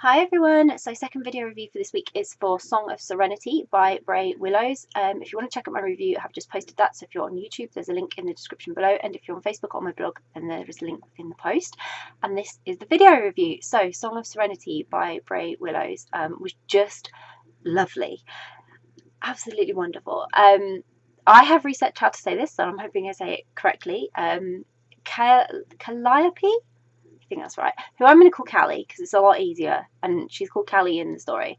Hi everyone, so second video review for this week is for Song of Serenity by Brey Willows. If you want to check out my review, I have just posted that, so if you're on YouTube there's a link in the description below, and if you're on Facebook or my blog then there is a link within the post. And this is the video review. So Song of Serenity by Brey Willows was just lovely, absolutely wonderful. I have researched how to say this, so I'm hoping I say it correctly. Calliope? I think that's right, who I'm going to call Callie because it's a lot easier, and she's called Callie in the story.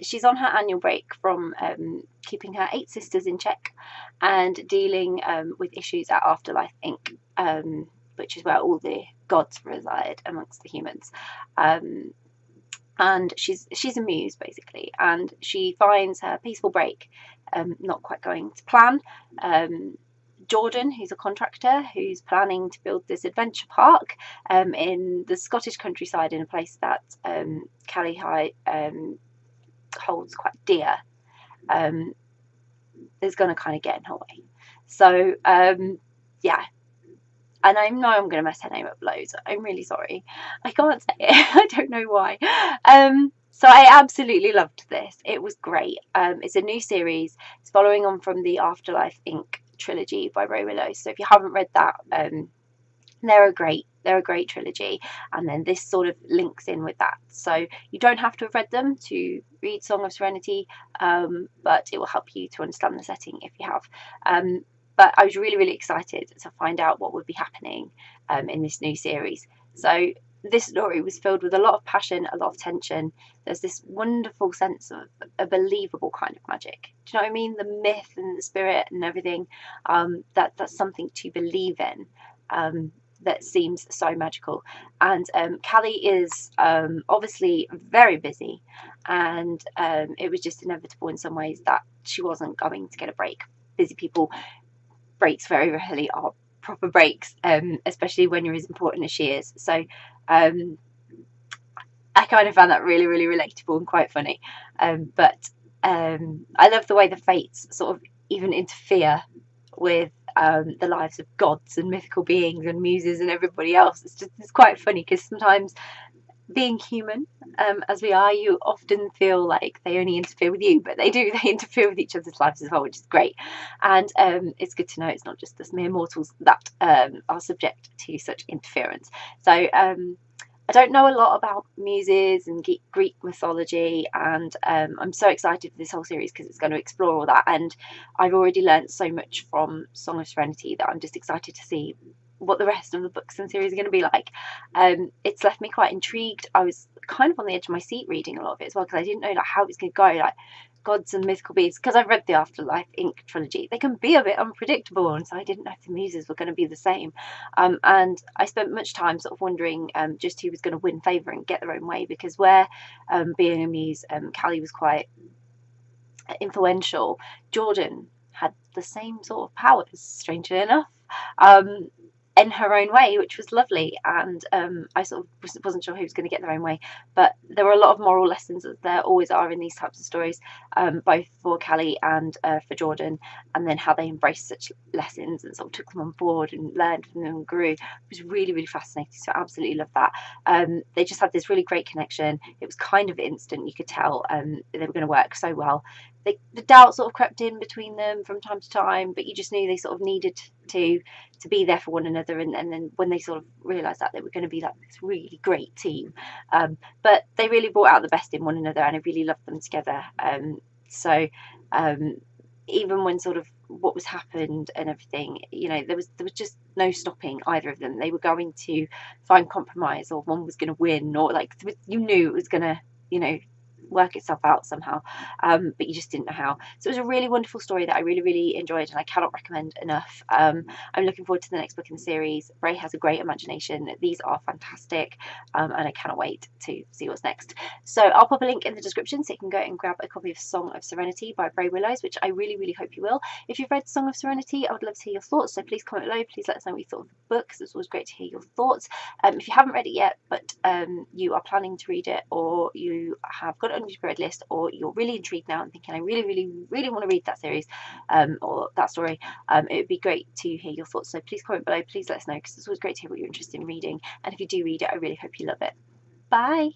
She's on her annual break from keeping her 8 sisters in check and dealing with issues at Afterlife Inc., which is where all the gods reside amongst the humans. And she's a muse basically, and she finds her peaceful break not quite going to plan. Jordan, who's a contractor who's planning to build this adventure park in the Scottish countryside in a place that Callie holds quite dear, is going to kind of get in her way. So yeah, and I know I'm going to mess her name up loads. I'm really sorry. I can't say it. I don't know why. So I absolutely loved this. It was great. It's a new series. It's following on from the Afterlife Inc. trilogy by Brey Willows. So if you haven't read that, they're a great trilogy, and then this sort of links in with that. So you don't have to have read them to read Song of Serenity, but it will help you to understand the setting if you have. But I was really excited to find out what would be happening in this new series. So this story was filled with a lot of passion, a lot of tension. There's this wonderful sense of a believable kind of magic. Do you know what I mean? The myth and the spirit and everything. That's something to believe in. That seems so magical. And Callie is obviously very busy, and it was just inevitable in some ways that she wasn't going to get a break. Busy people, breaks very rarely are proper breaks, especially when you're as important as she is. So I kind of found that really relatable and quite funny. But I love the way the fates sort of even interfere with the lives of gods and mythical beings and muses and everybody else. It's quite funny because sometimes, being human as we are, you often feel like they only interfere with you, but they interfere with each other's lives as well, which is great. And it's good to know it's not just us mere mortals that are subject to such interference. So I don't know a lot about muses and Greek mythology, and I'm so excited for this whole series because it's going to explore all that, and I've already learned so much from Song of Serenity that I'm just excited to see what the rest of the books and series are going to be like. It's left me quite intrigued. I was kind of on the edge of my seat reading a lot of it as well, because I didn't know how it was going to go, like gods and mythical beings, because I've read the Afterlife Inc. trilogy. They can be a bit unpredictable, and so I didn't know if the muses were going to be the same. And I spent much time sort of wondering just who was going to win favour and get their own way, because where being a muse, Callie was quite influential, Jordan had the same sort of powers, strangely enough, in her own way, which was lovely. And I sort of wasn't sure who was going to get their own way, but there were a lot of moral lessons, as there always are in these types of stories, both for Callie and for Jordan, and then how they embraced such lessons and sort of took them on board and learned from them and grew. It was really fascinating, so I absolutely loved that. They just had this really great connection. It was kind of instant. You could tell they were going to work so well. The doubt sort of crept in between them from time to time, but you just knew they sort of needed to be there for one another, and then when they sort of realised that, they were going to be like this really great team. But they really brought out the best in one another, and I really loved them together. So even when sort of what was happened and everything, you know, there was just no stopping either of them. They were going to find compromise, or one was going to win, or like you knew it was going to, you know, work itself out somehow, but you just didn't know how. So it was a really wonderful story that I really enjoyed, and I cannot recommend enough. I'm looking forward to the next book in the series. Brey has a great imagination. These are fantastic, and I cannot wait to see what's next. So I'll pop a link in the description so you can go and grab a copy of Song of Serenity by Brey Willows, which I really hope you will. If you've read Song of Serenity, I would love to hear your thoughts, so please comment below. Please let us know what you thought of the book, because it's always great to hear your thoughts. If you haven't read it yet, but you are planning to read it, or you have got it on your read list, or you're really intrigued now and thinking, I really want to read that series or that story, it would be great to hear your thoughts. So please comment below, please let us know, because it's always great to hear what you're interested in reading, and if you do read it, I really hope you love it. Bye.